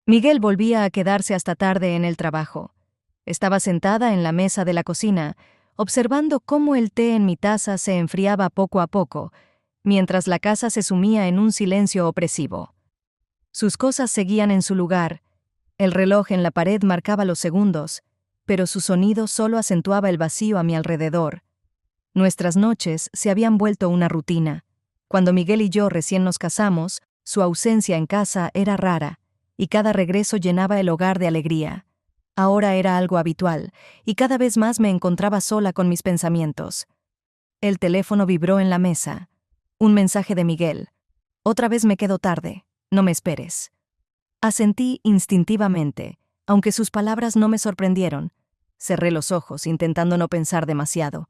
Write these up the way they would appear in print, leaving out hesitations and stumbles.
Miguel volvía a quedarse hasta tarde en el trabajo. Estaba sentada en la mesa de la cocina, observando cómo el té en mi taza se enfriaba poco a poco, mientras la casa se sumía en un silencio opresivo. Sus cosas seguían en su lugar, el reloj en la pared marcaba los segundos, pero su sonido solo acentuaba el vacío a mi alrededor. Nuestras noches se habían vuelto una rutina. Cuando Miguel y yo recién nos casamos, su ausencia en casa era rara, y cada regreso llenaba el hogar de alegría. Ahora era algo habitual, y cada vez más me encontraba sola con mis pensamientos. El teléfono vibró en la mesa. Un mensaje de Miguel. Otra vez me quedo tarde, no me esperes. Asentí instintivamente, aunque sus palabras no me sorprendieron. Cerré los ojos, intentando no pensar demasiado.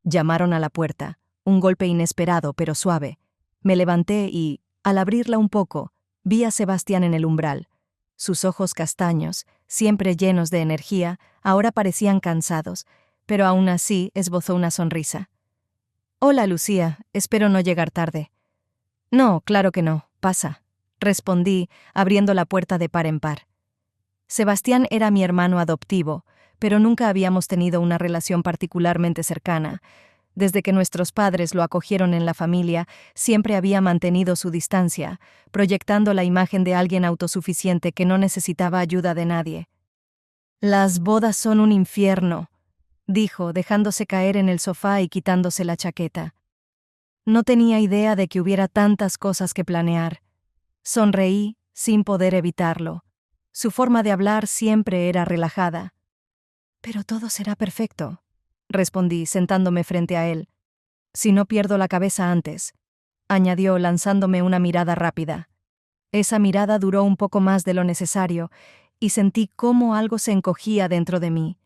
Llamaron a la puerta, un golpe inesperado pero suave. Me levanté y, al abrirla un poco, vi a Sebastián en el umbral. Sus ojos castaños, siempre llenos de energía, ahora parecían cansados, pero aún así esbozó una sonrisa. «Hola, Lucía, espero no llegar tarde». «No, claro que no, pasa», respondí, abriendo la puerta de par en par. Sebastián era mi hermano adoptivo, pero nunca habíamos tenido una relación particularmente cercana. Desde que nuestros padres lo acogieron en la familia, siempre había mantenido su distancia, proyectando la imagen de alguien autosuficiente que no necesitaba ayuda de nadie. «Las bodas son un infierno», dijo, dejándose caer en el sofá y quitándose la chaqueta. No tenía idea de que hubiera tantas cosas que planear. Sonreí, sin poder evitarlo. Su forma de hablar siempre era relajada. «Pero todo será perfecto», respondí, sentándome frente a él. «Si no pierdo la cabeza antes», añadió, lanzándome una mirada rápida. Esa mirada duró un poco más de lo necesario, y sentí cómo algo se encogía dentro de mí.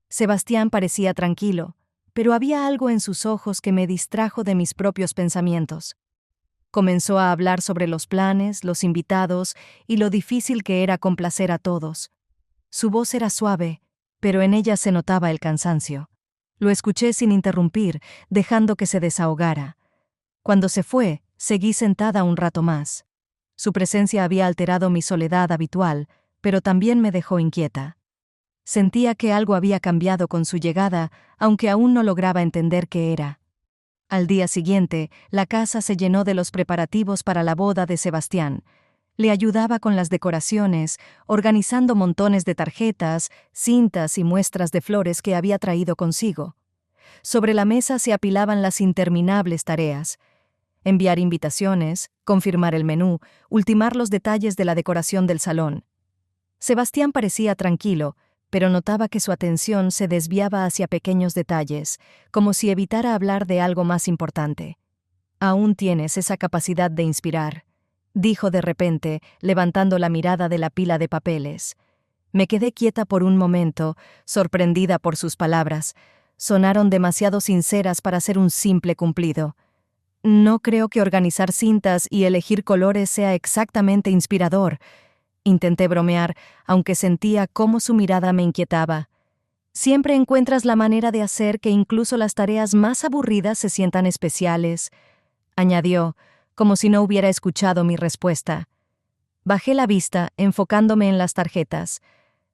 Sebastián parecía tranquilo, pero había algo en sus ojos que me distrajo de mis propios pensamientos. Comenzó a hablar sobre los planes, los invitados y lo difícil que era complacer a todos. Su voz era suave, pero en ella se notaba el cansancio. Lo escuché sin interrumpir, dejando que se desahogara. Cuando se fue, seguí sentada un rato más. Su presencia había alterado mi soledad habitual, pero también me dejó inquieta. Sentía que algo había cambiado con su llegada, aunque aún no lograba entender qué era. Al día siguiente, la casa se llenó de los preparativos para la boda de Sebastián. Le ayudaba con las decoraciones, organizando montones de tarjetas, cintas y muestras de flores que había traído consigo. Sobre la mesa se apilaban las interminables tareas: enviar invitaciones, confirmar el menú, ultimar los detalles de la decoración del salón. Sebastián parecía tranquilo, pero notaba que su atención se desviaba hacia pequeños detalles, como si evitara hablar de algo más importante. «Aún tienes esa capacidad de inspirar», dijo de repente, levantando la mirada de la pila de papeles. Me quedé quieta por un momento, sorprendida por sus palabras. Sonaron demasiado sinceras para ser un simple cumplido. «No creo que organizar cintas y elegir colores sea exactamente inspirador», intenté bromear, aunque sentía cómo su mirada me inquietaba. «Siempre encuentras la manera de hacer que incluso las tareas más aburridas se sientan especiales», añadió, como si no hubiera escuchado mi respuesta. Bajé la vista, enfocándome en las tarjetas.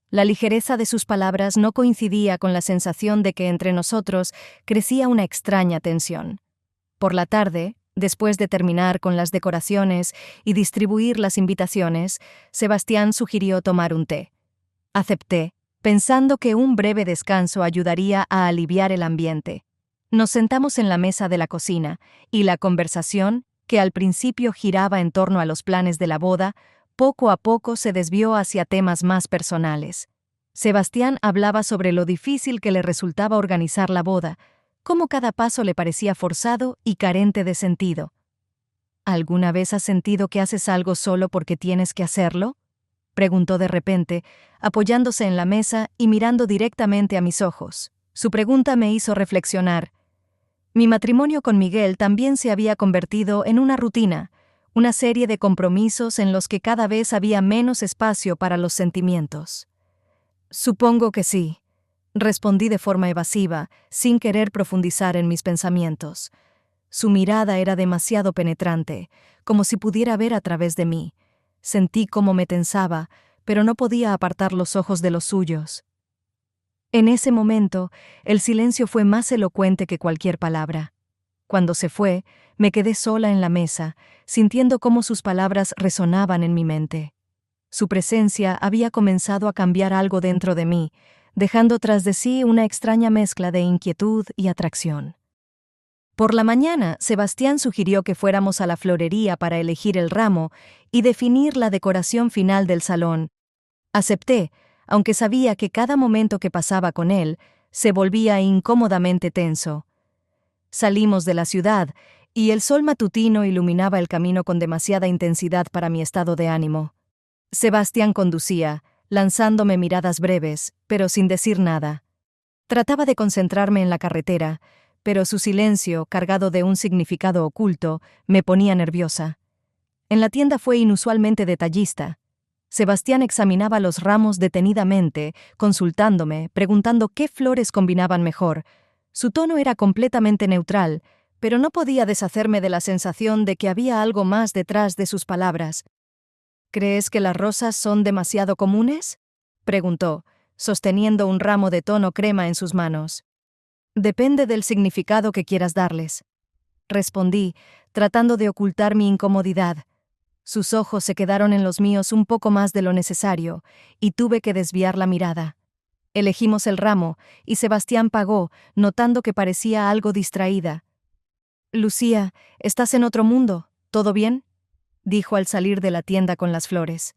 La ligereza de sus palabras no coincidía con la sensación de que entre nosotros crecía una extraña tensión. Por la tarde, después de terminar con las decoraciones y distribuir las invitaciones, Sebastián sugirió tomar un té. Acepté, pensando que un breve descanso ayudaría a aliviar el ambiente. Nos sentamos en la mesa de la cocina, y la conversación, que al principio giraba en torno a los planes de la boda, poco a poco se desvió hacia temas más personales. Sebastián hablaba sobre lo difícil que le resultaba organizar la boda, cómo cada paso le parecía forzado y carente de sentido. «¿Alguna vez has sentido que haces algo solo porque tienes que hacerlo?», preguntó de repente, apoyándose en la mesa y mirando directamente a mis ojos. Su pregunta me hizo reflexionar. Mi matrimonio con Miguel también se había convertido en una rutina, una serie de compromisos en los que cada vez había menos espacio para los sentimientos. «Supongo que sí», respondí de forma evasiva, sin querer profundizar en mis pensamientos. Su mirada era demasiado penetrante, como si pudiera ver a través de mí. Sentí cómo me tensaba, pero no podía apartar los ojos de los suyos. En ese momento, el silencio fue más elocuente que cualquier palabra. Cuando se fue, me quedé sola en la mesa, sintiendo cómo sus palabras resonaban en mi mente. Su presencia había comenzado a cambiar algo dentro de mí, dejando tras de sí una extraña mezcla de inquietud y atracción. Por la mañana, Sebastián sugirió que fuéramos a la florería para elegir el ramo y definir la decoración final del salón. Acepté, aunque sabía que cada momento que pasaba con él se volvía incómodamente tenso. Salimos de la ciudad, y el sol matutino iluminaba el camino con demasiada intensidad para mi estado de ánimo. Sebastián conducía, lanzándome miradas breves, pero sin decir nada. Trataba de concentrarme en la carretera, pero su silencio, cargado de un significado oculto, me ponía nerviosa. En la tienda fue inusualmente detallista. Sebastián examinaba los ramos detenidamente, consultándome, preguntando qué flores combinaban mejor. Su tono era completamente neutral, pero no podía deshacerme de la sensación de que había algo más detrás de sus palabras. ¿Crees que las rosas son demasiado comunes?, preguntó, sosteniendo un ramo de tono crema en sus manos. Depende del significado que quieras darles, respondí, tratando de ocultar mi incomodidad. Sus ojos se quedaron en los míos un poco más de lo necesario, y tuve que desviar la mirada. Elegimos el ramo, y Sebastián pagó, notando que parecía algo distraída. «Lucía, estás en otro mundo, ¿todo bien?», dijo al salir de la tienda con las flores.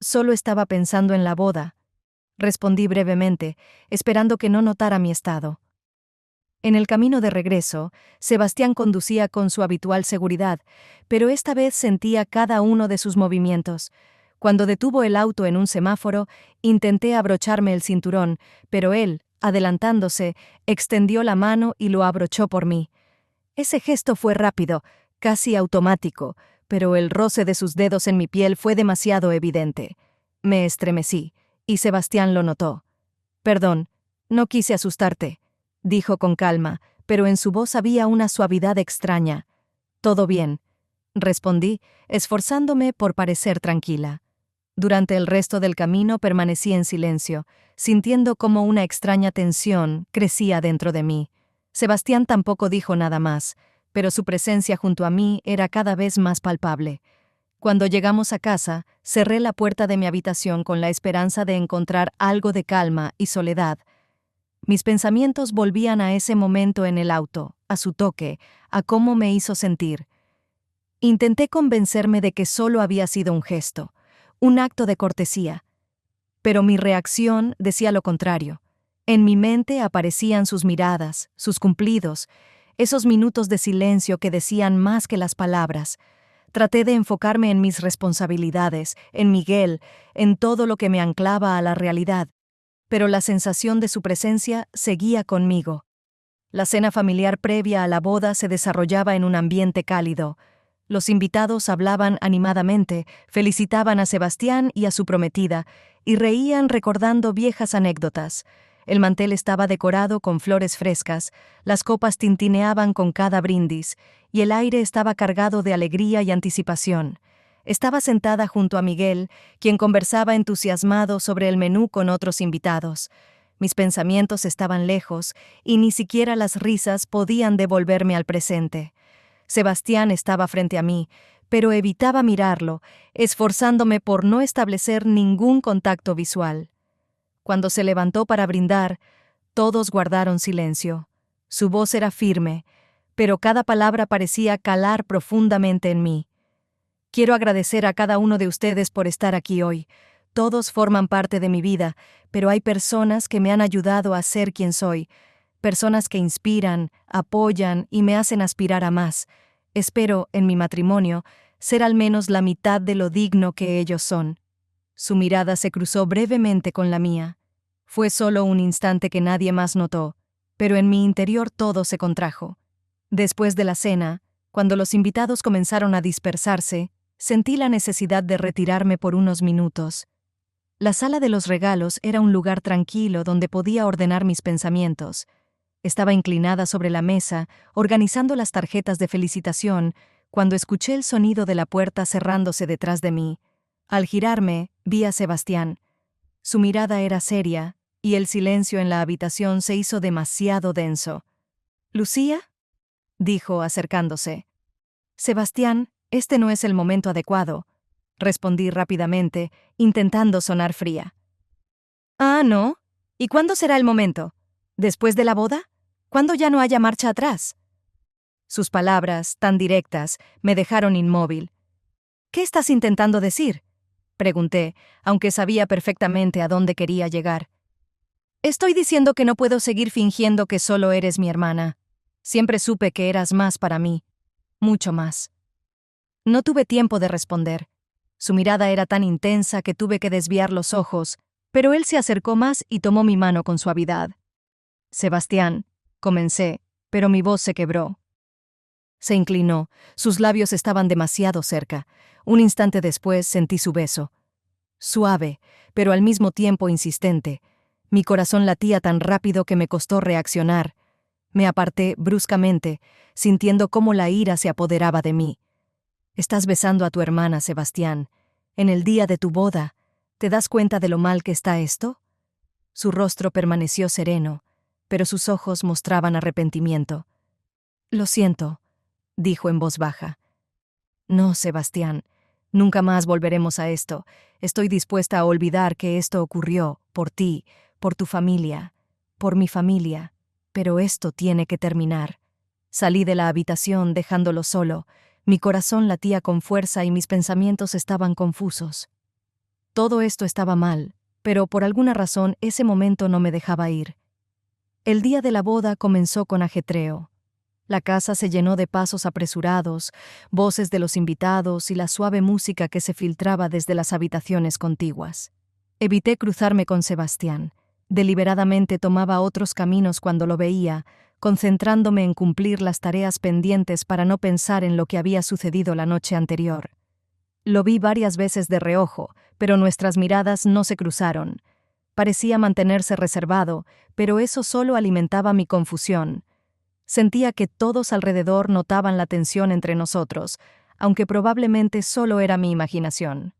«Solo estaba pensando en la boda», respondí brevemente, esperando que no notara mi estado. En el camino de regreso, Sebastián conducía con su habitual seguridad, pero esta vez sentía cada uno de sus movimientos. Cuando detuvo el auto en un semáforo, intenté abrocharme el cinturón, pero él, adelantándose, extendió la mano y lo abrochó por mí. Ese gesto fue rápido, casi automático, pero el roce de sus dedos en mi piel fue demasiado evidente. Me estremecí, y Sebastián lo notó. «Perdón, no quise asustarte», dijo con calma, pero en su voz había una suavidad extraña. «Todo bien», respondí, esforzándome por parecer tranquila. Durante el resto del camino permanecí en silencio, sintiendo como una extraña tensión crecía dentro de mí. Sebastián tampoco dijo nada más, pero su presencia junto a mí era cada vez más palpable. Cuando llegamos a casa, cerré la puerta de mi habitación con la esperanza de encontrar algo de calma y soledad. Mis pensamientos volvían a ese momento en el auto, a su toque, a cómo me hizo sentir. Intenté convencerme de que solo había sido un gesto, un acto de cortesía. Pero mi reacción decía lo contrario. En mi mente aparecían sus miradas, sus cumplidos, esos minutos de silencio que decían más que las palabras. Traté de enfocarme en mis responsabilidades, en Miguel, en todo lo que me anclaba a la realidad. Pero la sensación de su presencia seguía conmigo. La cena familiar previa a la boda se desarrollaba en un ambiente cálido. Los invitados hablaban animadamente, felicitaban a Sebastián y a su prometida, y reían recordando viejas anécdotas. El mantel estaba decorado con flores frescas, las copas tintineaban con cada brindis, y el aire estaba cargado de alegría y anticipación. Estaba sentada junto a Miguel, quien conversaba entusiasmado sobre el menú con otros invitados. Mis pensamientos estaban lejos, y ni siquiera las risas podían devolverme al presente. Sebastián estaba frente a mí, pero evitaba mirarlo, esforzándome por no establecer ningún contacto visual. Cuando se levantó para brindar, todos guardaron silencio. Su voz era firme, pero cada palabra parecía calar profundamente en mí. Quiero agradecer a cada uno de ustedes por estar aquí hoy. Todos forman parte de mi vida, pero hay personas que me han ayudado a ser quien soy. Personas que inspiran, apoyan y me hacen aspirar a más. Espero, en mi matrimonio, ser al menos la mitad de lo digno que ellos son. Su mirada se cruzó brevemente con la mía. Fue solo un instante que nadie más notó, pero en mi interior todo se contrajo. Después de la cena, cuando los invitados comenzaron a dispersarse, sentí la necesidad de retirarme por unos minutos. La sala de los regalos era un lugar tranquilo donde podía ordenar mis pensamientos. Estaba inclinada sobre la mesa, organizando las tarjetas de felicitación, cuando escuché el sonido de la puerta cerrándose detrás de mí. Al girarme, Vi a Sebastián. Su mirada era seria, y el silencio en la habitación se hizo demasiado denso. «¿Lucía?», dijo acercándose. «Sebastián, este no es el momento adecuado», respondí rápidamente, intentando sonar fría. «Ah, ¿no? ¿Y cuándo será el momento? ¿Después de la boda? ¿Cuándo ya no haya marcha atrás?». Sus palabras, tan directas, me dejaron inmóvil. «¿Qué estás intentando decir?», pregunté, aunque sabía perfectamente a dónde quería llegar. «Estoy diciendo que no puedo seguir fingiendo que solo eres mi hermana. Siempre supe que eras más para mí, mucho más». No tuve tiempo de responder. Su mirada era tan intensa que tuve que desviar los ojos, pero él se acercó más y tomó mi mano con suavidad. «Sebastián», comencé, pero mi voz se quebró. Se inclinó, sus labios estaban demasiado cerca. Un instante después sentí su beso. Suave, pero al mismo tiempo insistente. Mi corazón latía tan rápido que me costó reaccionar. Me aparté bruscamente, sintiendo cómo la ira se apoderaba de mí. «Estás besando a tu hermana, Sebastián. En el día de tu boda. ¿Te das cuenta de lo mal que está esto?». Su rostro permaneció sereno, pero sus ojos mostraban arrepentimiento. «Lo siento», dijo en voz baja. «No, Sebastián, nunca más volveremos a esto. Estoy dispuesta a olvidar que esto ocurrió, por ti, por tu familia, por mi familia, pero esto tiene que terminar». Salí de la habitación dejándolo solo. Mi corazón latía con fuerza y mis pensamientos estaban confusos. Todo esto estaba mal, pero por alguna razón ese momento no me dejaba ir. El día de la boda comenzó con ajetreo. La casa se llenó de pasos apresurados, voces de los invitados y la suave música que se filtraba desde las habitaciones contiguas. Evité cruzarme con Sebastián. Deliberadamente tomaba otros caminos cuando lo veía, concentrándome en cumplir las tareas pendientes para no pensar en lo que había sucedido la noche anterior. Lo vi varias veces de reojo, pero nuestras miradas no se cruzaron. Parecía mantenerse reservado, pero eso solo alimentaba mi confusión. Sentía que todos alrededor notaban la tensión entre nosotros, aunque probablemente solo era mi imaginación.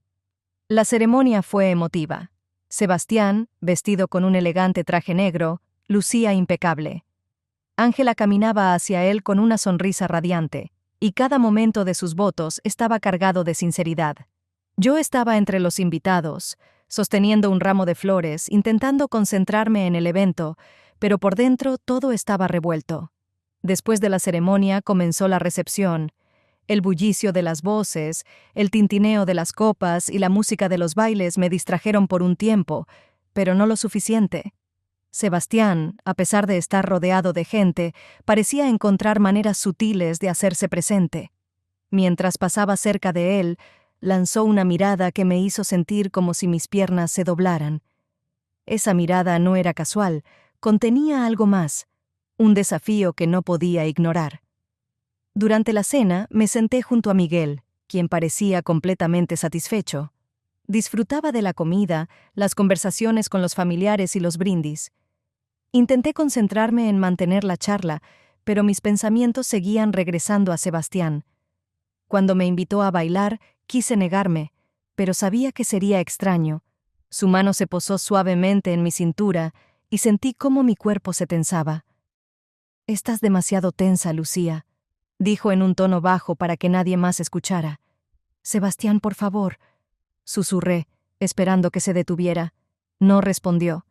La ceremonia fue emotiva. Sebastián, vestido con un elegante traje negro, lucía impecable. Ángela caminaba hacia él con una sonrisa radiante, y cada momento de sus votos estaba cargado de sinceridad. Yo estaba entre los invitados, sosteniendo un ramo de flores, intentando concentrarme en el evento, pero por dentro todo estaba revuelto. Después de la ceremonia comenzó la recepción. El bullicio de las voces, el tintineo de las copas y la música de los bailes me distrajeron por un tiempo, pero no lo suficiente. Sebastián, a pesar de estar rodeado de gente, parecía encontrar maneras sutiles de hacerse presente. Mientras pasaba cerca de él, lanzó una mirada que me hizo sentir como si mis piernas se doblaran. Esa mirada no era casual, contenía algo más, un desafío que no podía ignorar. Durante la cena me senté junto a Miguel, quien parecía completamente satisfecho. Disfrutaba de la comida, las conversaciones con los familiares y los brindis. Intenté concentrarme en mantener la charla, pero mis pensamientos seguían regresando a Sebastián. Cuando me invitó a bailar, quise negarme, pero sabía que sería extraño. Su mano se posó suavemente en mi cintura y sentí cómo mi cuerpo se tensaba. «Estás demasiado tensa, Lucía», dijo en un tono bajo para que nadie más escuchara. «Sebastián, por favor», susurré, esperando que se detuviera. No respondió.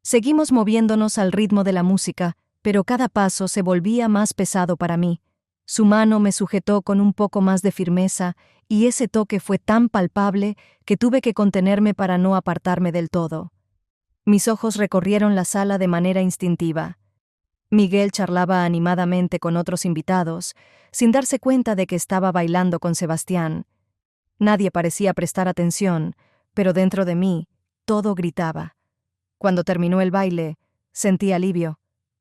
Seguimos moviéndonos al ritmo de la música, pero cada paso se volvía más pesado para mí. Su mano me sujetó con un poco más de firmeza, y ese toque fue tan palpable que tuve que contenerme para no apartarme del todo. Mis ojos recorrieron la sala de manera instintiva. Miguel charlaba animadamente con otros invitados, sin darse cuenta de que estaba bailando con Sebastián. Nadie parecía prestar atención, pero dentro de mí, todo gritaba. Cuando terminó el baile, sentí alivio.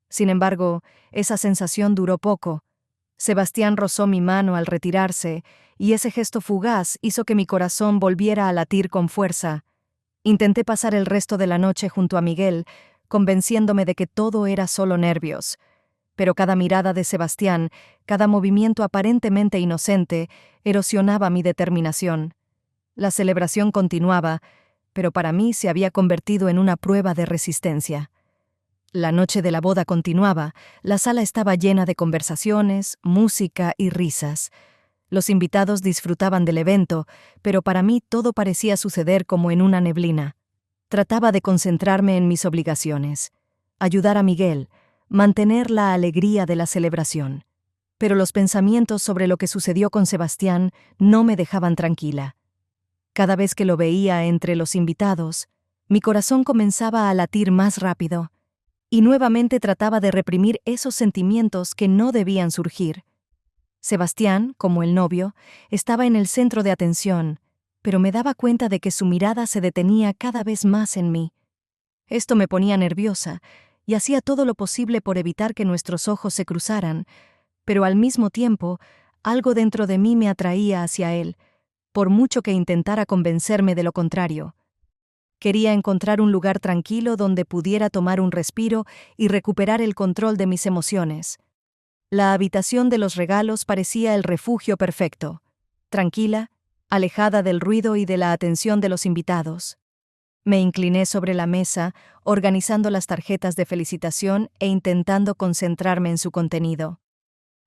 Sin embargo, esa sensación duró poco. Sebastián rozó mi mano al retirarse, y ese gesto fugaz hizo que mi corazón volviera a latir con fuerza. Intenté pasar el resto de la noche junto a Miguel, convenciéndome de que todo era solo nervios. Pero cada mirada de Sebastián, cada movimiento aparentemente inocente, erosionaba mi determinación. La celebración continuaba, pero para mí se había convertido en una prueba de resistencia. La noche de la boda continuaba, la sala estaba llena de conversaciones, música y risas. Los invitados disfrutaban del evento, pero para mí todo parecía suceder como en una neblina. Trataba de concentrarme en mis obligaciones, ayudar a Miguel, mantener la alegría de la celebración. Pero los pensamientos sobre lo que sucedió con Sebastián no me dejaban tranquila. Cada vez que lo veía entre los invitados, mi corazón comenzaba a latir más rápido, y nuevamente trataba de reprimir esos sentimientos que no debían surgir. Sebastián, como el novio, estaba en el centro de atención, pero me daba cuenta de que su mirada se detenía cada vez más en mí. Esto me ponía nerviosa, y hacía todo lo posible por evitar que nuestros ojos se cruzaran, pero al mismo tiempo, algo dentro de mí me atraía hacia él, por mucho que intentara convencerme de lo contrario. Quería encontrar un lugar tranquilo donde pudiera tomar un respiro y recuperar el control de mis emociones. La habitación de los regalos parecía el refugio perfecto, tranquila, alejada del ruido y de la atención de los invitados. Me incliné sobre la mesa, organizando las tarjetas de felicitación e intentando concentrarme en su contenido.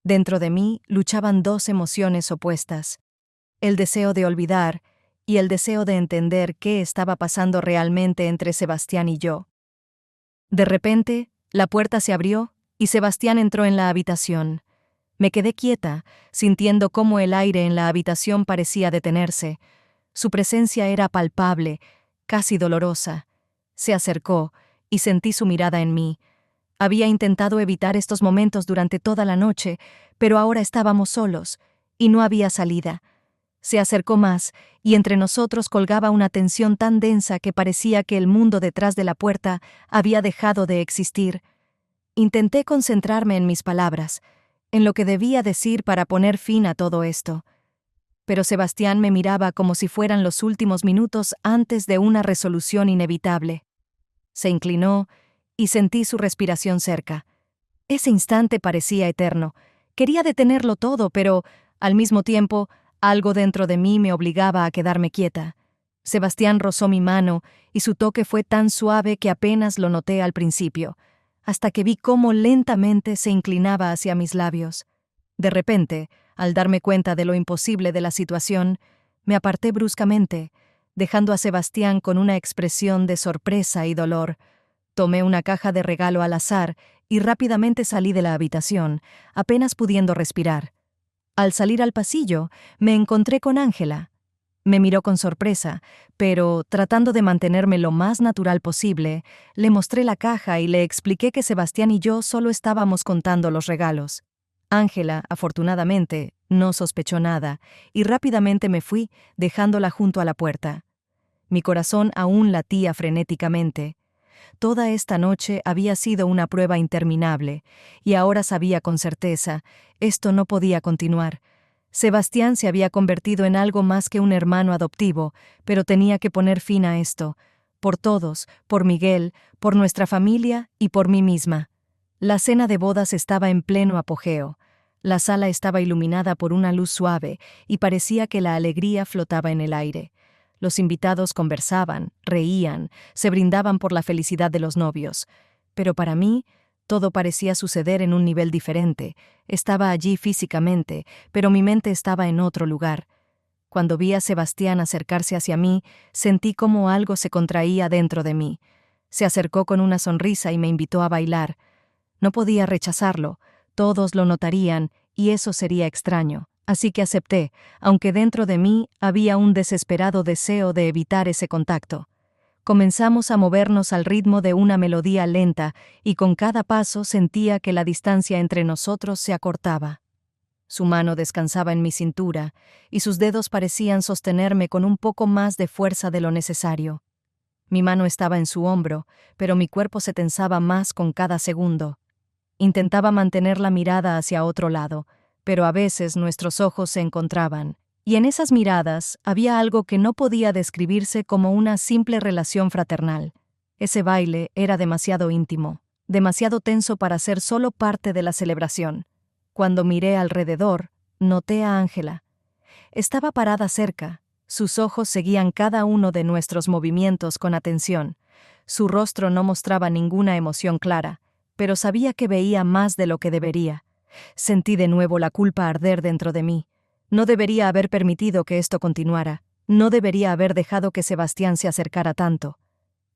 Dentro de mí luchaban dos emociones opuestas: el deseo de olvidar y el deseo de entender qué estaba pasando realmente entre Sebastián y yo. De repente, la puerta se abrió y Sebastián entró en la habitación. Me quedé quieta, sintiendo cómo el aire en la habitación parecía detenerse. Su presencia era palpable, casi dolorosa. Se acercó y sentí su mirada en mí. Había intentado evitar estos momentos durante toda la noche, pero ahora estábamos solos, y no había salida. Se acercó más, y entre nosotros colgaba una tensión tan densa que parecía que el mundo detrás de la puerta había dejado de existir. Intenté concentrarme en mis palabras, en lo que debía decir para poner fin a todo esto. Pero Sebastián me miraba como si fueran los últimos minutos antes de una resolución inevitable. Se inclinó y sentí su respiración cerca. Ese instante parecía eterno. Quería detenerlo todo, pero, al mismo tiempo, algo dentro de mí me obligaba a quedarme quieta. Sebastián rozó mi mano y su toque fue tan suave que apenas lo noté al principio, hasta que vi cómo lentamente se inclinaba hacia mis labios. De repente, al darme cuenta de lo imposible de la situación, me aparté bruscamente, dejando a Sebastián con una expresión de sorpresa y dolor. Tomé una caja de regalo al azar y rápidamente salí de la habitación, apenas pudiendo respirar. Al salir al pasillo, me encontré con Ángela. Me miró con sorpresa, pero, tratando de mantenerme lo más natural posible, le mostré la caja y le expliqué que Sebastián y yo solo estábamos contando los regalos. Ángela, afortunadamente, no sospechó nada, y rápidamente me fui, dejándola junto a la puerta. Mi corazón aún latía frenéticamente. Toda esta noche había sido una prueba interminable, y ahora sabía con certeza, esto no podía continuar. Sebastián se había convertido en algo más que un hermano adoptivo, pero tenía que poner fin a esto, por todos, por Miguel, por nuestra familia y por mí misma. La cena de bodas estaba en pleno apogeo. La sala estaba iluminada por una luz suave y parecía que la alegría flotaba en el aire. Los invitados conversaban, reían, se brindaban por la felicidad de los novios. Pero para mí, todo parecía suceder en un nivel diferente. Estaba allí físicamente, pero mi mente estaba en otro lugar. Cuando vi a Sebastián acercarse hacia mí, sentí como algo se contraía dentro de mí. Se acercó con una sonrisa y me invitó a bailar. No podía rechazarlo, todos lo notarían, y eso sería extraño. Así que acepté, aunque dentro de mí había un desesperado deseo de evitar ese contacto. Comenzamos a movernos al ritmo de una melodía lenta, y con cada paso sentía que la distancia entre nosotros se acortaba. Su mano descansaba en mi cintura, y sus dedos parecían sostenerme con un poco más de fuerza de lo necesario. Mi mano estaba en su hombro, pero mi cuerpo se tensaba más con cada segundo. Intentaba mantener la mirada hacia otro lado, pero a veces nuestros ojos se encontraban, y en esas miradas había algo que no podía describirse como una simple relación fraternal. Ese baile era demasiado íntimo, demasiado tenso para ser solo parte de la celebración. Cuando miré alrededor, noté a Ángela. Estaba parada cerca, Sus ojos seguían cada uno de nuestros movimientos con atención. Su rostro no mostraba ninguna emoción clara, pero sabía que veía más de lo que debería. Sentí de nuevo la culpa arder dentro de mí. No debería haber permitido que esto continuara. No debería haber dejado que Sebastián se acercara tanto.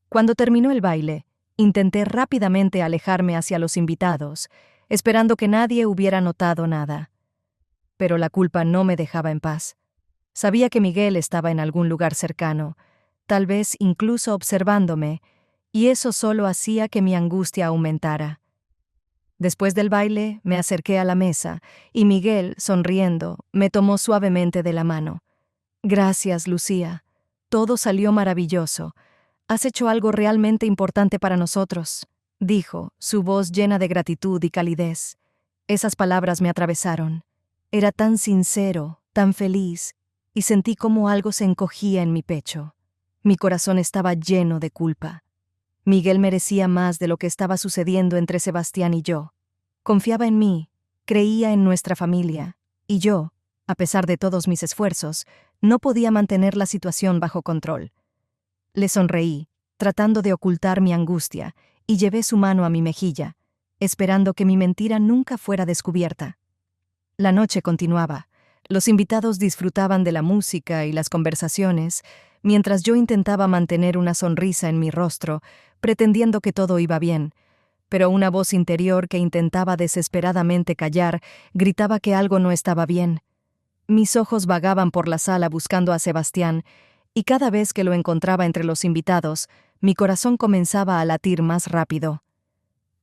Cuando terminó el baile, intenté rápidamente alejarme hacia los invitados, esperando que nadie hubiera notado nada. Pero la culpa no me dejaba en paz. Sabía que Miguel estaba en algún lugar cercano, tal vez incluso observándome, y eso solo hacía que mi angustia aumentara. Después del baile, me acerqué a la mesa, y Miguel, sonriendo, me tomó suavemente de la mano. «Gracias, Lucía. Todo salió maravilloso. Has hecho algo realmente importante para nosotros», dijo, su voz llena de gratitud y calidez. Esas palabras me atravesaron. Era tan sincero, tan feliz, y sentí como algo se encogía en mi pecho. Mi corazón estaba lleno de culpa. Miguel merecía más de lo que estaba sucediendo entre Sebastián y yo. Confiaba en mí, creía en nuestra familia, y yo, a pesar de todos mis esfuerzos, no podía mantener la situación bajo control. Le sonreí, tratando de ocultar mi angustia, y llevé su mano a mi mejilla, esperando que mi mentira nunca fuera descubierta. La noche continuaba. Los invitados disfrutaban de la música y las conversaciones, mientras yo intentaba mantener una sonrisa en mi rostro, pretendiendo que todo iba bien, pero una voz interior que intentaba desesperadamente callar gritaba que algo no estaba bien. Mis ojos vagaban por la sala buscando a Sebastián, y cada vez que lo encontraba entre los invitados, mi corazón comenzaba a latir más rápido.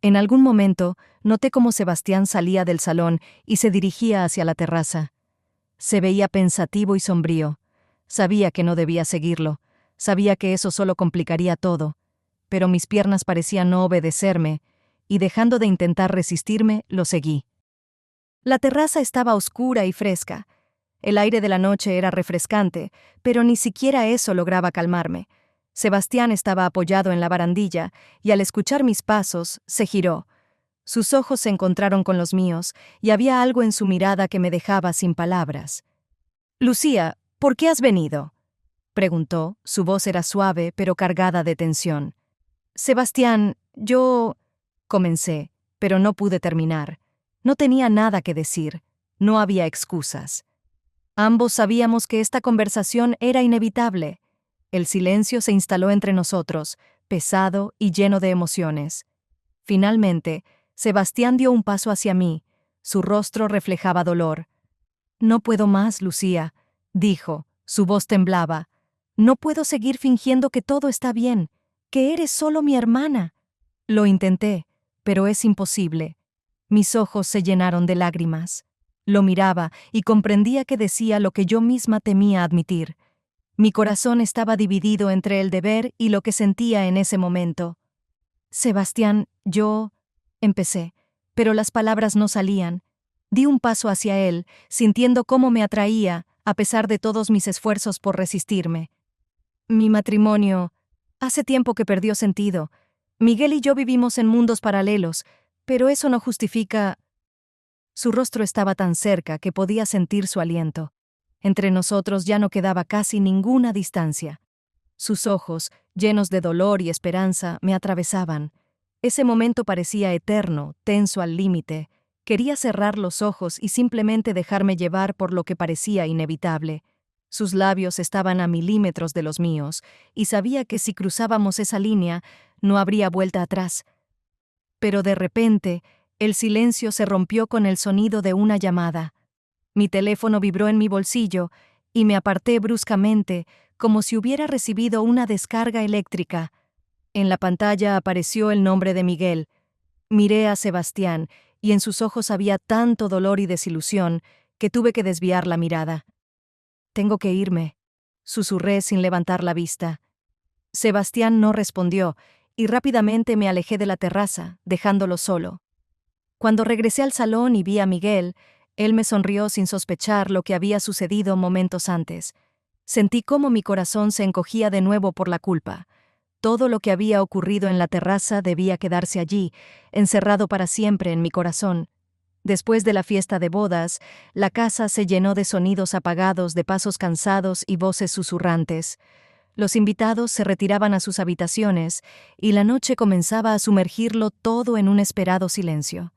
En algún momento, noté cómo Sebastián salía del salón y se dirigía hacia la terraza. Se veía pensativo y sombrío. Sabía que no debía seguirlo. Sabía que eso solo complicaría todo. Pero mis piernas parecían no obedecerme, y dejando de intentar resistirme, lo seguí. La terraza estaba oscura y fresca. El aire de la noche era refrescante, pero ni siquiera eso lograba calmarme. Sebastián estaba apoyado en la barandilla, y al escuchar mis pasos, se giró. Sus ojos se encontraron con los míos, y había algo en su mirada que me dejaba sin palabras. «Lucía, ¿por qué has venido?», preguntó. Su voz era suave, pero cargada de tensión. «Sebastián, yo…», comencé, pero no pude terminar. No tenía nada que decir. No había excusas. Ambos sabíamos que esta conversación era inevitable. El silencio se instaló entre nosotros, pesado y lleno de emociones. Finalmente, Sebastián dio un paso hacia mí. Su rostro reflejaba dolor. «No puedo más, Lucía», dijo. Su voz temblaba. «No puedo seguir fingiendo que todo está bien, que eres solo mi hermana». Lo intenté, pero es imposible. Mis ojos se llenaron de lágrimas. Lo miraba y comprendía que decía lo que yo misma temía admitir. Mi corazón estaba dividido entre el deber y lo que sentía en ese momento. «Sebastián, yo…», empecé, pero las palabras no salían. Di un paso hacia él, sintiendo cómo me atraía, a pesar de todos mis esfuerzos por resistirme. «Mi matrimonio… hace tiempo que perdió sentido. Miguel y yo vivimos en mundos paralelos, pero eso no justifica…». Su rostro estaba tan cerca que podía sentir su aliento. Entre nosotros ya no quedaba casi ninguna distancia. Sus ojos, llenos de dolor y esperanza, me atravesaban. Ese momento parecía eterno, tenso al límite. Quería cerrar los ojos y simplemente dejarme llevar por lo que parecía inevitable. Sus labios estaban a milímetros de los míos, y sabía que si cruzábamos esa línea, no habría vuelta atrás. Pero de repente, el silencio se rompió con el sonido de una llamada. Mi teléfono vibró en mi bolsillo, y me aparté bruscamente, como si hubiera recibido una descarga eléctrica. En la pantalla apareció el nombre de Miguel. Miré a Sebastián, y en sus ojos había tanto dolor y desilusión que tuve que desviar la mirada. «Tengo que irme», susurré sin levantar la vista. Sebastián no respondió, y rápidamente me alejé de la terraza, dejándolo solo. Cuando regresé al salón y vi a Miguel, él me sonrió sin sospechar lo que había sucedido momentos antes. Sentí cómo mi corazón se encogía de nuevo por la culpa. Todo lo que había ocurrido en la terraza debía quedarse allí, encerrado para siempre en mi corazón. Después de la fiesta de bodas, la casa se llenó de sonidos apagados, de pasos cansados y voces susurrantes. Los invitados se retiraban a sus habitaciones y la noche comenzaba a sumergirlo todo en un esperado silencio.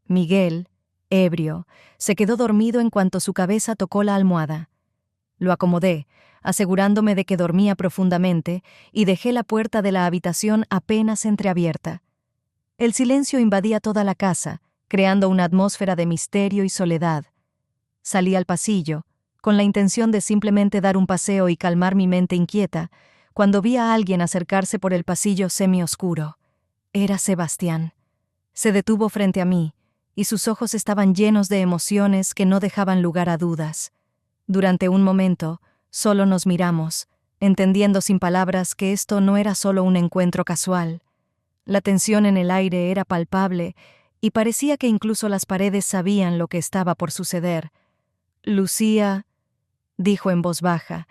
Miguel, ebrio, se quedó dormido en cuanto su cabeza tocó la almohada. Lo acomodé, asegurándome de que dormía profundamente, y dejé la puerta de la habitación apenas entreabierta. El silencio invadía toda la casa, creando una atmósfera de misterio y soledad. Salí al pasillo, con la intención de simplemente dar un paseo y calmar mi mente inquieta, cuando vi a alguien acercarse por el pasillo semioscuro. Era Sebastián. Se detuvo frente a mí, y sus ojos estaban llenos de emociones que no dejaban lugar a dudas. Durante un momento, solo nos miramos, entendiendo sin palabras que esto no era solo un encuentro casual. La tensión en el aire era palpable, y parecía que incluso las paredes sabían lo que estaba por suceder. «Lucía», dijo en voz baja,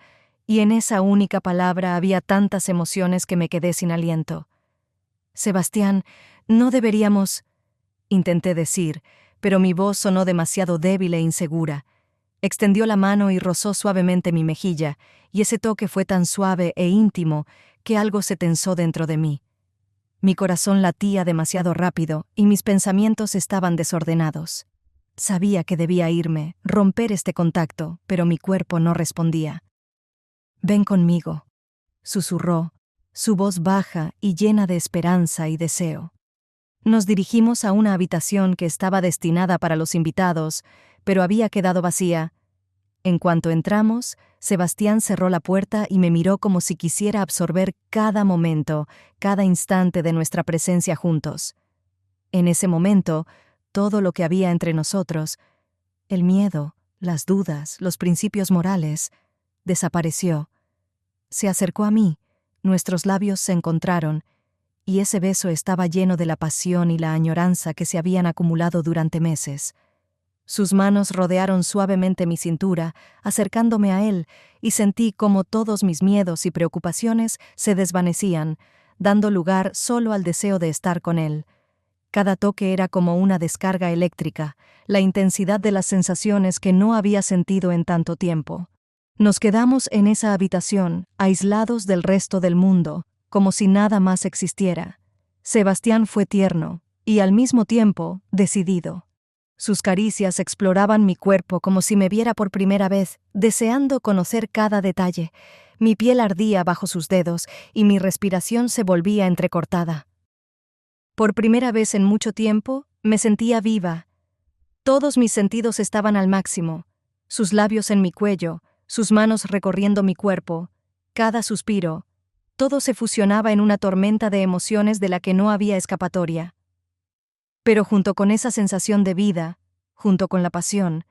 y en esa única palabra había tantas emociones que me quedé sin aliento. «Sebastián, no deberíamos…», intenté decir, pero mi voz sonó demasiado débil e insegura. Extendió la mano y rozó suavemente mi mejilla, y ese toque fue tan suave e íntimo que algo se tensó dentro de mí. Mi corazón latía demasiado rápido y mis pensamientos estaban desordenados. Sabía que debía irme, romper este contacto, pero mi cuerpo no respondía. «Ven conmigo», susurró, su voz baja y llena de esperanza y deseo. Nos dirigimos a una habitación que estaba destinada para los invitados, pero había quedado vacía. En cuanto entramos, Sebastián cerró la puerta y me miró como si quisiera absorber cada momento, cada instante de nuestra presencia juntos. En ese momento, todo lo que había entre nosotros, el miedo, las dudas, los principios morales, desapareció. Se acercó a mí, nuestros labios se encontraron, y ese beso estaba lleno de la pasión y la añoranza que se habían acumulado durante meses. Sus manos rodearon suavemente mi cintura, acercándome a él, y sentí cómo todos mis miedos y preocupaciones se desvanecían, dando lugar solo al deseo de estar con él. Cada toque era como una descarga eléctrica, la intensidad de las sensaciones que no había sentido en tanto tiempo. Nos quedamos en esa habitación, aislados del resto del mundo, como si nada más existiera. Sebastián fue tierno, y al mismo tiempo decidido. Sus caricias exploraban mi cuerpo como si me viera por primera vez, deseando conocer cada detalle. Mi piel ardía bajo sus dedos y mi respiración se volvía entrecortada. Por primera vez en mucho tiempo, me sentía viva. Todos mis sentidos estaban al máximo. Sus labios en mi cuello, sus manos recorriendo mi cuerpo, cada suspiro. Todo se fusionaba en una tormenta de emociones de la que no había escapatoria. Pero junto con esa sensación de vida, junto con la pasión,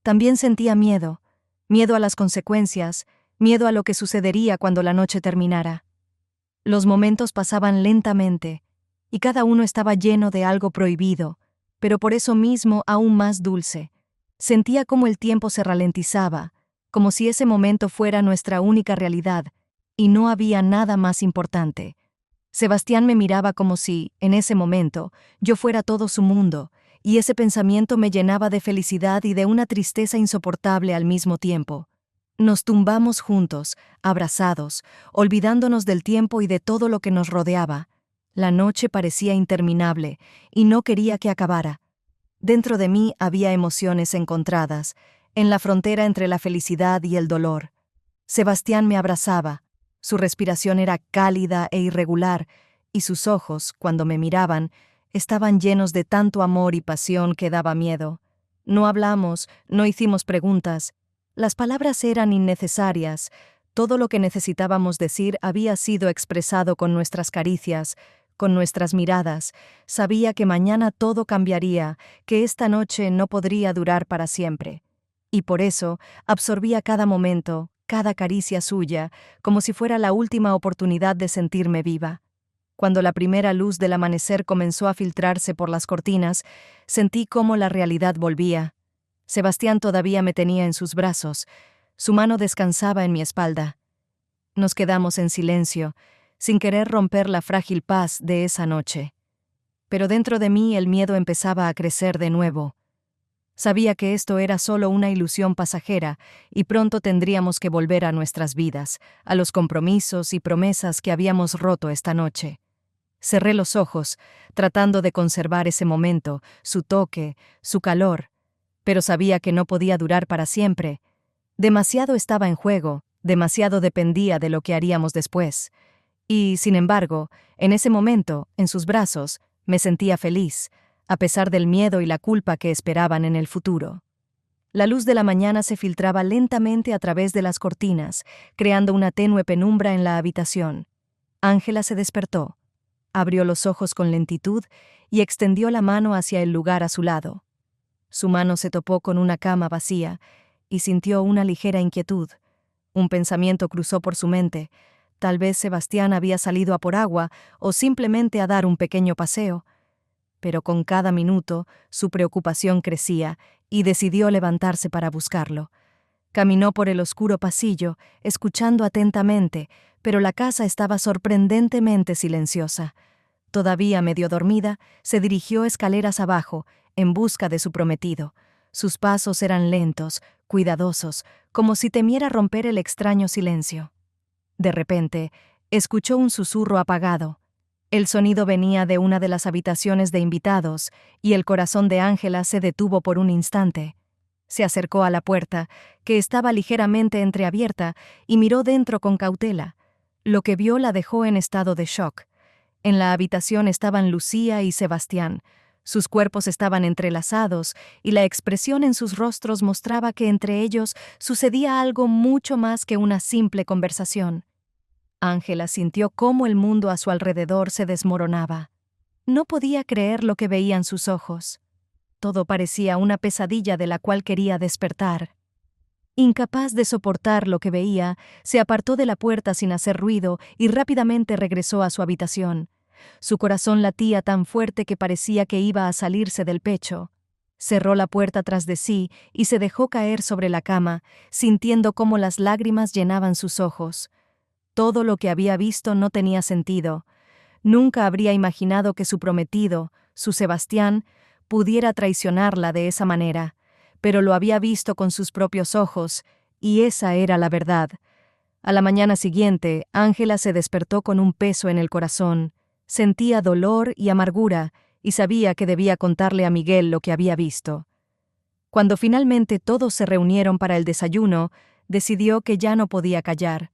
también sentía miedo, miedo a las consecuencias, miedo a lo que sucedería cuando la noche terminara. Los momentos pasaban lentamente, y cada uno estaba lleno de algo prohibido, pero por eso mismo aún más dulce. Sentía como el tiempo se ralentizaba, como si ese momento fuera nuestra única realidad, y no había nada más importante. Sebastián me miraba como si, en ese momento, yo fuera todo su mundo, y ese pensamiento me llenaba de felicidad y de una tristeza insoportable al mismo tiempo. Nos tumbamos juntos, abrazados, olvidándonos del tiempo y de todo lo que nos rodeaba. La noche parecía interminable, y no quería que acabara. Dentro de mí había emociones encontradas, en la frontera entre la felicidad y el dolor. Sebastián me abrazaba. Su respiración era cálida e irregular, y sus ojos, cuando me miraban, estaban llenos de tanto amor y pasión que daba miedo. No hablamos, no hicimos preguntas. Las palabras eran innecesarias. Todo lo que necesitábamos decir había sido expresado con nuestras caricias, con nuestras miradas. Sabía que mañana todo cambiaría, que esta noche no podría durar para siempre. Y por eso absorbía cada momento, cada caricia suya, como si fuera la última oportunidad de sentirme viva. Cuando la primera luz del amanecer comenzó a filtrarse por las cortinas, sentí cómo la realidad volvía. Sebastián todavía me tenía en sus brazos. Su mano descansaba en mi espalda. Nos quedamos en silencio, sin querer romper la frágil paz de esa noche. Pero dentro de mí el miedo empezaba a crecer de nuevo. Sabía que esto era solo una ilusión pasajera y pronto tendríamos que volver a nuestras vidas, a los compromisos y promesas que habíamos roto esta noche. Cerré los ojos, tratando de conservar ese momento, su toque, su calor, pero sabía que no podía durar para siempre. Demasiado estaba en juego, demasiado dependía de lo que haríamos después. Y, sin embargo, en ese momento, en sus brazos, me sentía feliz, a pesar del miedo y la culpa que esperaban en el futuro. La luz de la mañana se filtraba lentamente a través de las cortinas, creando una tenue penumbra en la habitación. Ángela se despertó. Abrió los ojos con lentitud y extendió la mano hacia el lugar a su lado. Su mano se topó con una cama vacía y sintió una ligera inquietud. Un pensamiento cruzó por su mente. Tal vez Sebastián había salido a por agua o simplemente a dar un pequeño paseo. Pero con cada minuto su preocupación crecía y decidió levantarse para buscarlo. Caminó por el oscuro pasillo, escuchando atentamente, pero la casa estaba sorprendentemente silenciosa. Todavía medio dormida, se dirigió escaleras abajo, en busca de su prometido. Sus pasos eran lentos, cuidadosos, como si temiera romper el extraño silencio. De repente, escuchó un susurro apagado. El sonido venía de una de las habitaciones de invitados, y el corazón de Ángela se detuvo por un instante. Se acercó a la puerta, que estaba ligeramente entreabierta, y miró dentro con cautela. Lo que vio la dejó en estado de shock. En la habitación estaban Lucía y Sebastián. Sus cuerpos estaban entrelazados, y la expresión en sus rostros mostraba que entre ellos sucedía algo mucho más que una simple conversación. Ángela sintió cómo el mundo a su alrededor se desmoronaba. No podía creer lo que veían sus ojos. Todo parecía una pesadilla de la cual quería despertar. Incapaz de soportar lo que veía, se apartó de la puerta sin hacer ruido y rápidamente regresó a su habitación. Su corazón latía tan fuerte que parecía que iba a salirse del pecho. Cerró la puerta tras de sí y se dejó caer sobre la cama, sintiendo cómo las lágrimas llenaban sus ojos. Todo lo que había visto no tenía sentido. Nunca habría imaginado que su prometido, su Sebastián, pudiera traicionarla de esa manera, pero lo había visto con sus propios ojos, y esa era la verdad. A la mañana siguiente, Ángela se despertó con un peso en el corazón. Sentía dolor y amargura, y sabía que debía contarle a Miguel lo que había visto. Cuando finalmente todos se reunieron para el desayuno, decidió que ya no podía callar.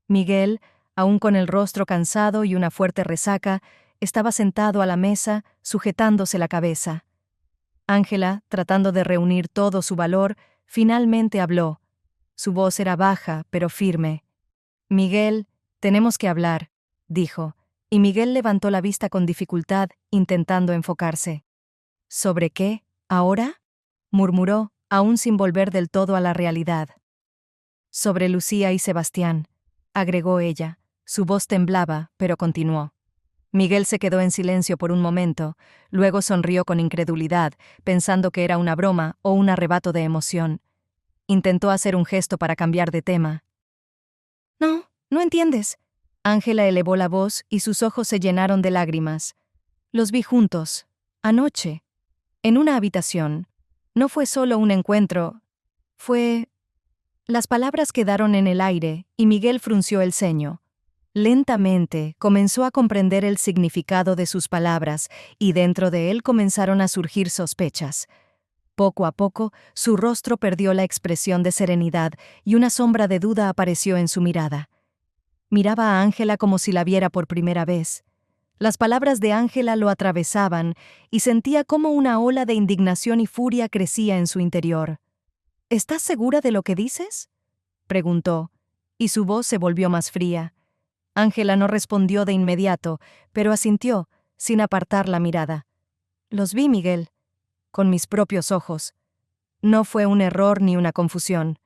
Miguel, aún con el rostro cansado y una fuerte resaca, estaba sentado a la mesa, sujetándose la cabeza. Ángela, tratando de reunir todo su valor, finalmente habló. Su voz era baja, pero firme. «Miguel, tenemos que hablar», dijo, y Miguel levantó la vista con dificultad, intentando enfocarse. «¿Sobre qué? ¿Ahora?», murmuró, aún sin volver del todo a la realidad. «Sobre Lucía y Sebastián», agregó ella. Su voz temblaba, pero continuó. Miguel se quedó en silencio por un momento, luego sonrió con incredulidad, pensando que era una broma o un arrebato de emoción. Intentó hacer un gesto para cambiar de tema. «No, no entiendes». Ángela elevó la voz y sus ojos se llenaron de lágrimas. «Los vi juntos, anoche, en una habitación. No fue solo un encuentro, fue...». Las palabras quedaron en el aire y Miguel frunció el ceño. Lentamente comenzó a comprender el significado de sus palabras y dentro de él comenzaron a surgir sospechas. Poco a poco, su rostro perdió la expresión de serenidad y una sombra de duda apareció en su mirada. Miraba a Ángela como si la viera por primera vez. Las palabras de Ángela lo atravesaban y sentía cómo una ola de indignación y furia crecía en su interior. «¿Estás segura de lo que dices?», preguntó, y su voz se volvió más fría. Ángela no respondió de inmediato, pero asintió, sin apartar la mirada. «Los vi, Miguel, con mis propios ojos. No fue un error ni una confusión».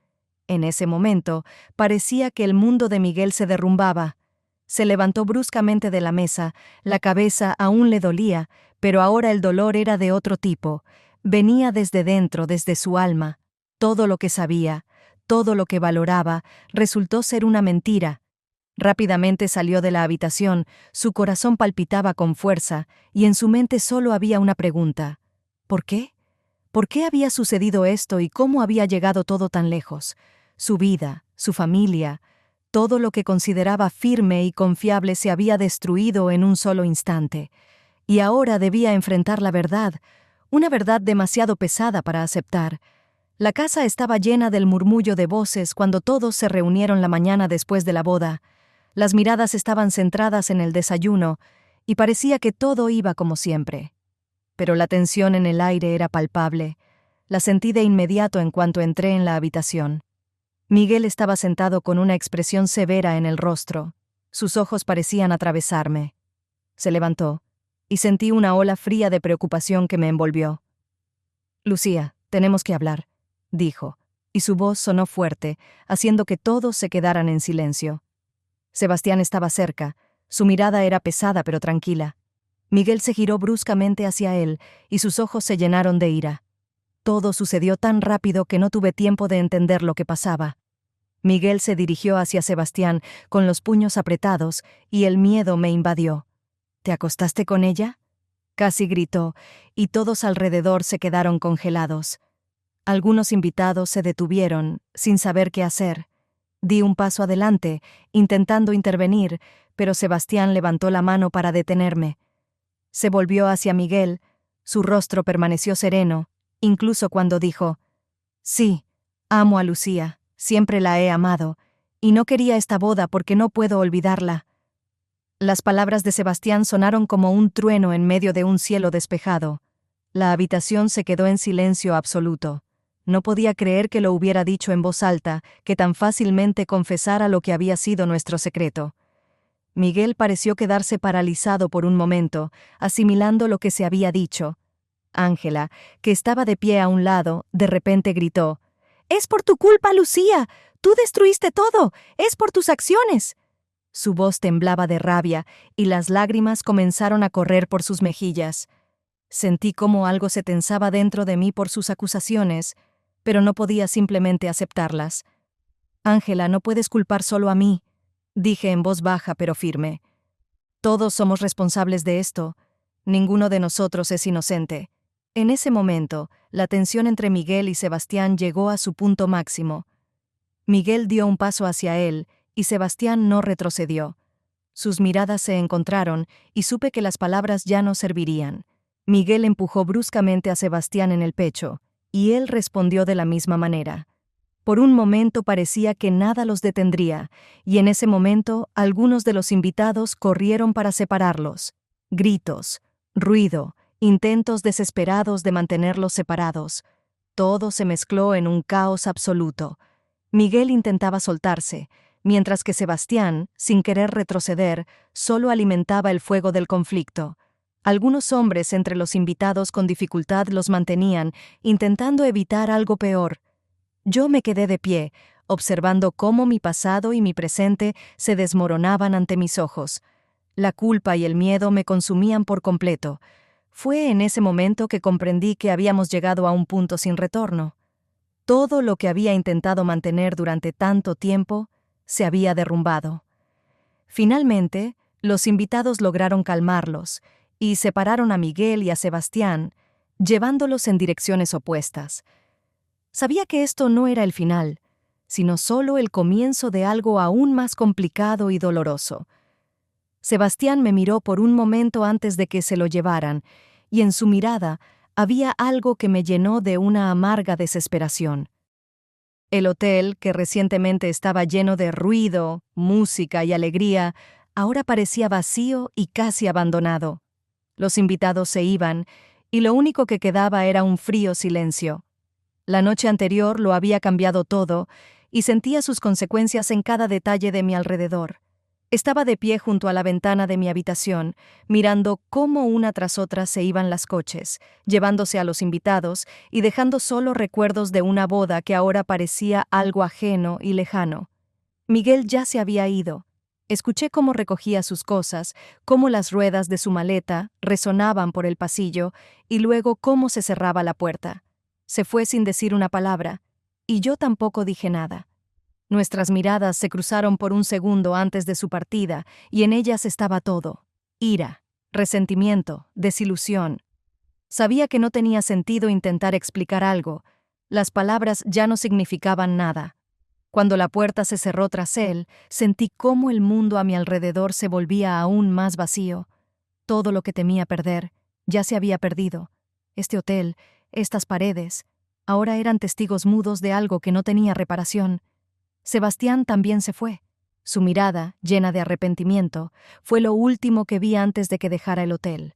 En ese momento, parecía que el mundo de Miguel se derrumbaba. Se levantó bruscamente de la mesa, la cabeza aún le dolía, pero ahora el dolor era de otro tipo. Venía desde dentro, desde su alma. Todo lo que sabía, todo lo que valoraba, resultó ser una mentira. Rápidamente salió de la habitación, su corazón palpitaba con fuerza, y en su mente solo había una pregunta. ¿Por qué? ¿Por qué había sucedido esto y cómo había llegado todo tan lejos? Su vida, su familia, todo lo que consideraba firme y confiable se había destruido en un solo instante. Y ahora debía enfrentar la verdad, una verdad demasiado pesada para aceptar. La casa estaba llena del murmullo de voces cuando todos se reunieron la mañana después de la boda. Las miradas estaban centradas en el desayuno, y parecía que todo iba como siempre. Pero la tensión en el aire era palpable. La sentí de inmediato en cuanto entré en la habitación. Miguel estaba sentado con una expresión severa en el rostro. Sus ojos parecían atravesarme. Se levantó, y sentí una ola fría de preocupación que me envolvió. «Lucía, tenemos que hablar», dijo, y su voz sonó fuerte, haciendo que todos se quedaran en silencio. Sebastián estaba cerca, su mirada era pesada pero tranquila. Miguel se giró bruscamente hacia él, y sus ojos se llenaron de ira. Todo sucedió tan rápido que no tuve tiempo de entender lo que pasaba. Miguel se dirigió hacia Sebastián con los puños apretados, y el miedo me invadió. «¿Te acostaste con ella?», casi gritó, y todos alrededor se quedaron congelados. Algunos invitados se detuvieron, sin saber qué hacer. Di un paso adelante, intentando intervenir, pero Sebastián levantó la mano para detenerme. Se volvió hacia Miguel, su rostro permaneció sereno, incluso cuando dijo: «Sí, amo a Lucía, siempre la he amado, y no quería esta boda porque no puedo olvidarla». Las palabras de Sebastián sonaron como un trueno en medio de un cielo despejado. La habitación se quedó en silencio absoluto. No podía creer que lo hubiera dicho en voz alta, que tan fácilmente confesara lo que había sido nuestro secreto. Miguel pareció quedarse paralizado por un momento, asimilando lo que se había dicho. Ángela, que estaba de pie a un lado, de repente gritó: «¡Es por tu culpa, Lucía! ¡Tú destruiste todo! ¡Es por tus acciones!». Su voz temblaba de rabia, y las lágrimas comenzaron a correr por sus mejillas. Sentí cómo algo se tensaba dentro de mí por sus acusaciones, pero no podía simplemente aceptarlas. «Ángela, no puedes culpar solo a mí», dije en voz baja pero firme. «Todos somos responsables de esto. Ninguno de nosotros es inocente». En ese momento, la tensión entre Miguel y Sebastián llegó a su punto máximo. Miguel dio un paso hacia él, y Sebastián no retrocedió. Sus miradas se encontraron, y supe que las palabras ya no servirían. Miguel empujó bruscamente a Sebastián en el pecho, y él respondió de la misma manera. Por un momento parecía que nada los detendría, y en ese momento algunos de los invitados corrieron para separarlos. Gritos, ruido, intentos desesperados de mantenerlos separados. Todo se mezcló en un caos absoluto. Miguel intentaba soltarse, mientras que Sebastián, sin querer retroceder, solo alimentaba el fuego del conflicto. Algunos hombres entre los invitados con dificultad los mantenían, intentando evitar algo peor. Yo me quedé de pie, observando cómo mi pasado y mi presente se desmoronaban ante mis ojos. La culpa y el miedo me consumían por completo. Fue en ese momento que comprendí que habíamos llegado a un punto sin retorno. Todo lo que había intentado mantener durante tanto tiempo se había derrumbado. Finalmente, los invitados lograron calmarlos y separaron a Miguel y a Sebastián, llevándolos en direcciones opuestas. Sabía que esto no era el final, sino solo el comienzo de algo aún más complicado y doloroso. Sebastián me miró por un momento antes de que se lo llevaran, y en su mirada había algo que me llenó de una amarga desesperación. El hotel, que recientemente estaba lleno de ruido, música y alegría, ahora parecía vacío y casi abandonado. Los invitados se iban, y lo único que quedaba era un frío silencio. La noche anterior lo había cambiado todo, y sentía sus consecuencias en cada detalle de mi alrededor. Estaba de pie junto a la ventana de mi habitación, mirando cómo una tras otra se iban las coches, llevándose a los invitados y dejando solo recuerdos de una boda que ahora parecía algo ajeno y lejano. Miguel ya se había ido. Escuché cómo recogía sus cosas, cómo las ruedas de su maleta resonaban por el pasillo y luego cómo se cerraba la puerta. Se fue sin decir una palabra, y yo tampoco dije nada. Nuestras miradas se cruzaron por un segundo antes de su partida, y en ellas estaba todo: ira, resentimiento, desilusión. Sabía que no tenía sentido intentar explicar algo. Las palabras ya no significaban nada. Cuando la puerta se cerró tras él, sentí cómo el mundo a mi alrededor se volvía aún más vacío. Todo lo que temía perder ya se había perdido. Este hotel, estas paredes, ahora eran testigos mudos de algo que no tenía reparación. Sebastián también se fue. Su mirada, llena de arrepentimiento, fue lo último que vi antes de que dejara el hotel.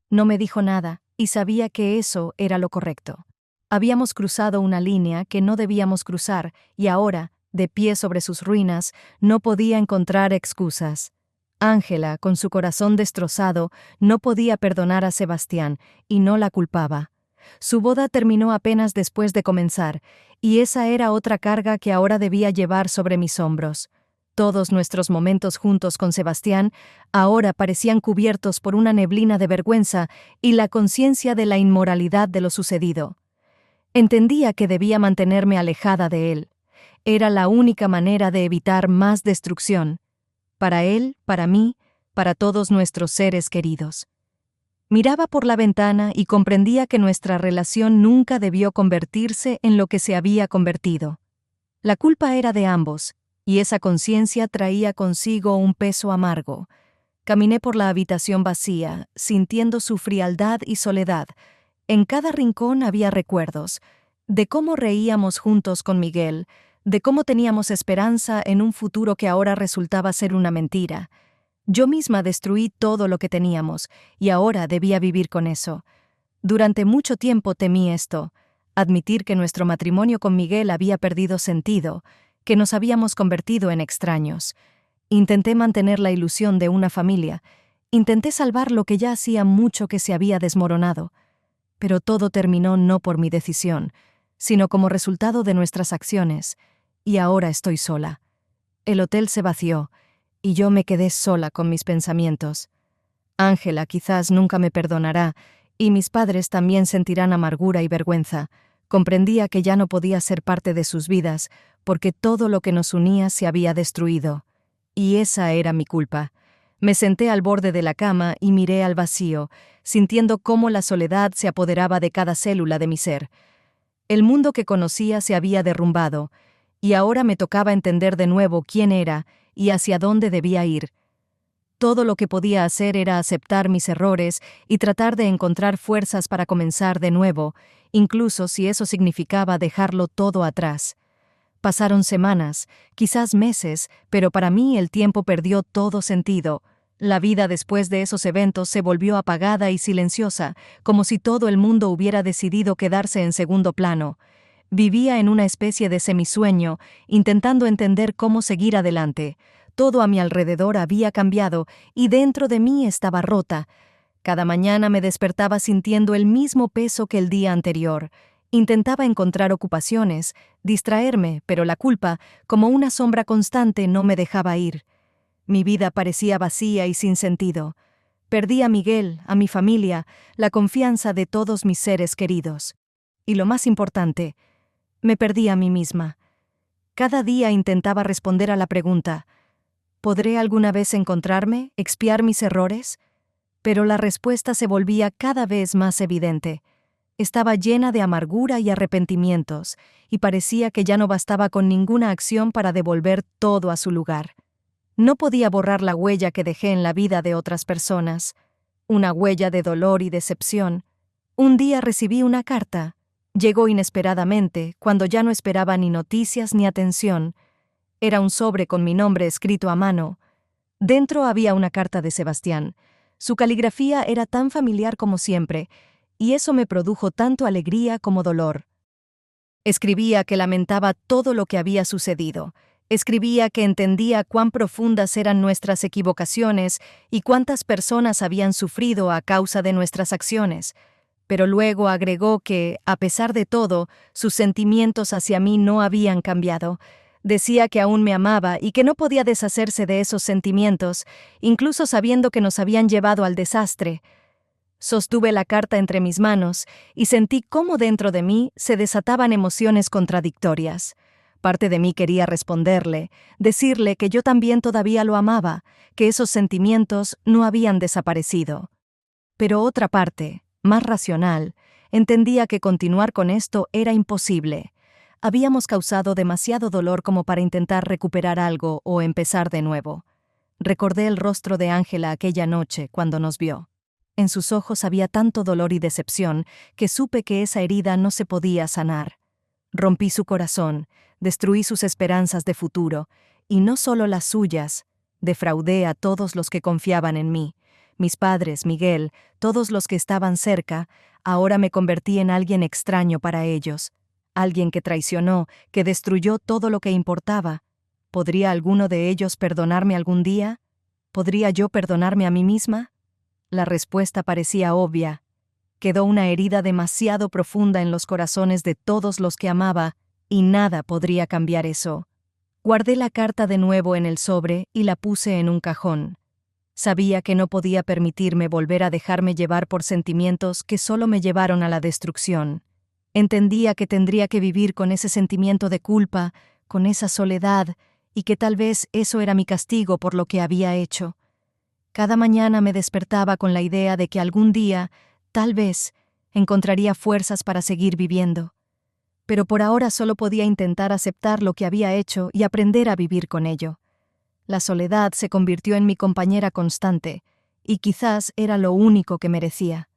No me dijo nada, y sabía que eso era lo correcto. Habíamos cruzado una línea que no debíamos cruzar, y ahora, de pie sobre sus ruinas, no podía encontrar excusas. Ángela, con su corazón destrozado, no podía perdonar a Sebastián, y no la culpaba. Su boda terminó apenas después de comenzar, y esa era otra carga que ahora debía llevar sobre mis hombros. Todos nuestros momentos juntos con Sebastián ahora parecían cubiertos por una neblina de vergüenza y la conciencia de la inmoralidad de lo sucedido. Entendía que debía mantenerme alejada de él. Era la única manera de evitar más destrucción. Para él, para mí, para todos nuestros seres queridos. Miraba por la ventana y comprendía que nuestra relación nunca debió convertirse en lo que se había convertido. La culpa era de ambos, y esa conciencia traía consigo un peso amargo. Caminé por la habitación vacía, sintiendo su frialdad y soledad. En cada rincón había recuerdos, de cómo reíamos juntos con Miguel, de cómo teníamos esperanza en un futuro que ahora resultaba ser una mentira. Yo misma destruí todo lo que teníamos, y ahora debía vivir con eso. Durante mucho tiempo temí esto, admitir que nuestro matrimonio con Miguel había perdido sentido, que nos habíamos convertido en extraños. Intenté mantener la ilusión de una familia, intenté salvar lo que ya hacía mucho que se había desmoronado. Pero todo terminó no por mi decisión, sino como resultado de nuestras acciones, y ahora estoy sola. El hotel se vació, y yo me quedé sola con mis pensamientos. Ángela quizás nunca me perdonará, y mis padres también sentirán amargura y vergüenza. Comprendía que ya no podía ser parte de sus vidas, porque todo lo que nos unía se había destruido. Y esa era mi culpa. Me senté al borde de la cama y miré al vacío, sintiendo cómo la soledad se apoderaba de cada célula de mi ser. El mundo que conocía se había derrumbado, y ahora me tocaba entender de nuevo quién era y hacia dónde debía ir. Todo lo que podía hacer era aceptar mis errores y tratar de encontrar fuerzas para comenzar de nuevo, incluso si eso significaba dejarlo todo atrás. Pasaron semanas, quizás meses, pero para mí el tiempo perdió todo sentido. La vida después de esos eventos se volvió apagada y silenciosa, como si todo el mundo hubiera decidido quedarse en segundo plano. Vivía en una especie de semisueño, intentando entender cómo seguir adelante. Todo a mi alrededor había cambiado y dentro de mí estaba rota. Cada mañana me despertaba sintiendo el mismo peso que el día anterior. Intentaba encontrar ocupaciones, distraerme, pero la culpa, como una sombra constante, no me dejaba ir. Mi vida parecía vacía y sin sentido. Perdí a Miguel, a mi familia, la confianza de todos mis seres queridos. Y lo más importante, me perdí a mí misma. Cada día intentaba responder a la pregunta, ¿podré alguna vez encontrarme, expiar mis errores? Pero la respuesta se volvía cada vez más evidente. Estaba llena de amargura y arrepentimientos, y parecía que ya no bastaba con ninguna acción para devolver todo a su lugar. No podía borrar la huella que dejé en la vida de otras personas, una huella de dolor y decepción. Un día recibí una carta. Llegó inesperadamente, cuando ya no esperaba ni noticias ni atención. Era un sobre con mi nombre escrito a mano. Dentro había una carta de Sebastián. Su caligrafía era tan familiar como siempre, y eso me produjo tanto alegría como dolor. Escribía que lamentaba todo lo que había sucedido. Escribía que entendía cuán profundas eran nuestras equivocaciones y cuántas personas habían sufrido a causa de nuestras acciones. Pero luego agregó que, a pesar de todo, sus sentimientos hacia mí no habían cambiado. Decía que aún me amaba y que no podía deshacerse de esos sentimientos, incluso sabiendo que nos habían llevado al desastre. Sostuve la carta entre mis manos y sentí cómo dentro de mí se desataban emociones contradictorias. Parte de mí quería responderle, decirle que yo también todavía lo amaba, que esos sentimientos no habían desaparecido. Pero otra parte, Más racional, entendía que continuar con esto era imposible. Habíamos causado demasiado dolor como para intentar recuperar algo o empezar de nuevo. Recordé el rostro de Ángela aquella noche cuando nos vio. En sus ojos había tanto dolor y decepción que supe que esa herida no se podía sanar. Rompí su corazón, destruí sus esperanzas de futuro, y no solo las suyas, defraudé a todos los que confiaban en mí. Mis padres, Miguel, todos los que estaban cerca, ahora me convertí en alguien extraño para ellos. Alguien que traicionó, que destruyó todo lo que importaba. ¿Podría alguno de ellos perdonarme algún día? ¿Podría yo perdonarme a mí misma? La respuesta parecía obvia. Quedó una herida demasiado profunda en los corazones de todos los que amaba, y nada podría cambiar eso. Guardé la carta de nuevo en el sobre y la puse en un cajón. Sabía que no podía permitirme volver a dejarme llevar por sentimientos que solo me llevaron a la destrucción. Entendía que tendría que vivir con ese sentimiento de culpa, con esa soledad, y que tal vez eso era mi castigo por lo que había hecho. Cada mañana me despertaba con la idea de que algún día, tal vez, encontraría fuerzas para seguir viviendo. Pero por ahora solo podía intentar aceptar lo que había hecho y aprender a vivir con ello. La soledad se convirtió en mi compañera constante, y quizás era lo único que merecía.